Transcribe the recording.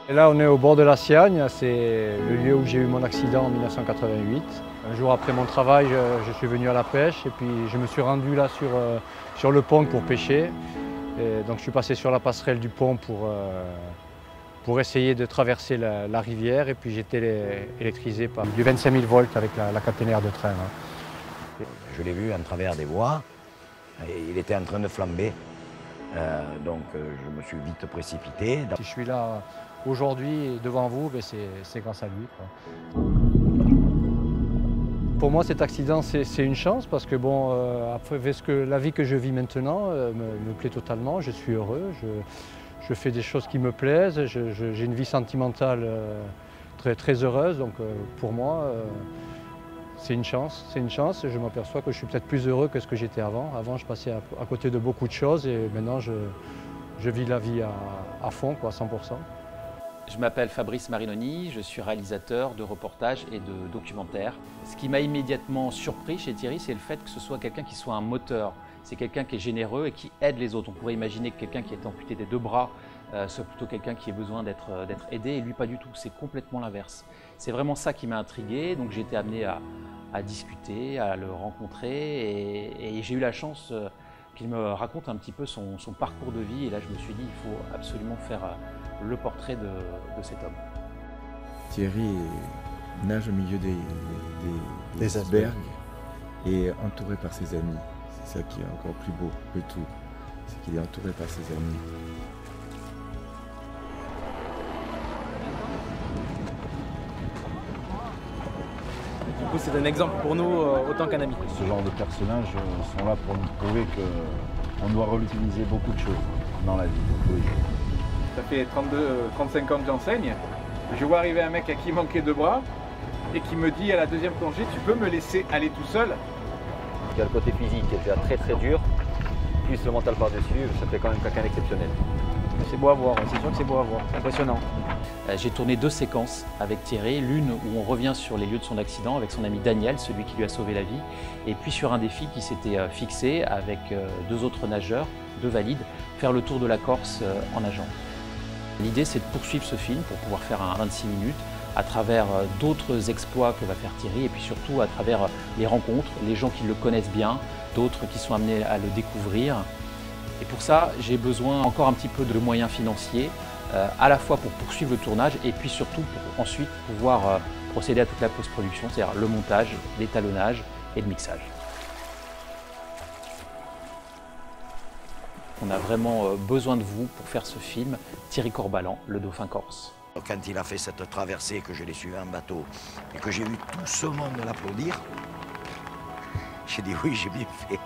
Et là, on est au bord de la Siagne, c'est le lieu où j'ai eu mon accident en 1988. Un jour après mon travail, je suis venu à la pêche et puis je me suis rendu là sur le pont pour pêcher. Et donc je suis passé sur la passerelle du pont pour essayer de traverser la rivière et puis j'étais électrisé par du 25 000 volts avec la caténaire de train. Je l'ai vu en travers des voies et il était en train de flamber. Donc je me suis vite précipité. Si je suis là aujourd'hui devant vous, c'est grâce à lui, quoi. Pour moi, cet accident, c'est une chance parce que bon, après, la vie que je vis maintenant me plaît totalement. Je suis heureux, je fais des choses qui me plaisent, j'ai une vie sentimentale très, très heureuse. Donc pour moi, c'est une chance. Je m'aperçois que je suis peut-être plus heureux que ce que j'étais avant. Avant, je passais à côté de beaucoup de choses et maintenant, je vis la vie à fond, quoi, 100%. Je m'appelle Fabrice Marinoni, je suis réalisateur de reportages et de documentaires. Ce qui m'a immédiatement surpris chez Thierry, c'est le fait que ce soit quelqu'un qui soit un moteur. C'est quelqu'un qui est généreux et qui aide les autres. On pourrait imaginer que quelqu'un qui est amputé des deux bras soit plutôt quelqu'un qui ait besoin d'être aidé, et lui pas du tout, c'est complètement l'inverse. C'est vraiment ça qui m'a intrigué, donc j'ai été amené à discuter, à le rencontrer et j'ai eu la chance qu'il me raconte un petit peu son parcours de vie, et là je me suis dit il faut absolument faire le portrait de cet homme. Thierry nage au milieu des icebergs et est entouré par ses amis. C'est ça qui est encore plus beau que tout, c'est qu'il est entouré par ses amis. Du coup, c'est un exemple pour nous autant qu'un ami. Ce genre de personnages sont là pour nous prouver qu'on doit réutiliser beaucoup de choses dans la vie. Oui. Ça fait 35 ans que j'enseigne. Je vois arriver un mec à qui il manquait deux bras et qui me dit à la deuxième plongée, tu peux me laisser aller tout seul? Il y a le côté physique qui est déjà très très dur, plus le mental par-dessus, ça fait quand même quelqu'un d'exceptionnel. C'est beau à voir, c'est sûr que c'est beau à voir, c'est impressionnant. J'ai tourné 2 séquences avec Thierry, l'une où on revient sur les lieux de son accident avec son ami Daniel, celui qui lui a sauvé la vie, et puis sur un défi qui s'était fixé avec 2 autres nageurs, 2 valides, faire le tour de la Corse en nageant. L'idée, c'est de poursuivre ce film pour pouvoir faire un 26 minutes à travers d'autres exploits que va faire Thierry et puis surtout à travers les rencontres, les gens qui le connaissent bien, d'autres qui sont amenés à le découvrir. Et pour ça, j'ai besoin encore un petit peu de moyens financiers, à la fois pour poursuivre le tournage et puis surtout pour ensuite pouvoir procéder à toute la post-production, c'est-à-dire le montage, l'étalonnage et le mixage. On a vraiment besoin de vous pour faire ce film, Thierry Corbalan, le dauphin corse. Quand il a fait cette traversée, que je l'ai suivi en bateau et que j'ai vu tout ce monde l'applaudir, j'ai dit oui, j'ai bien fait.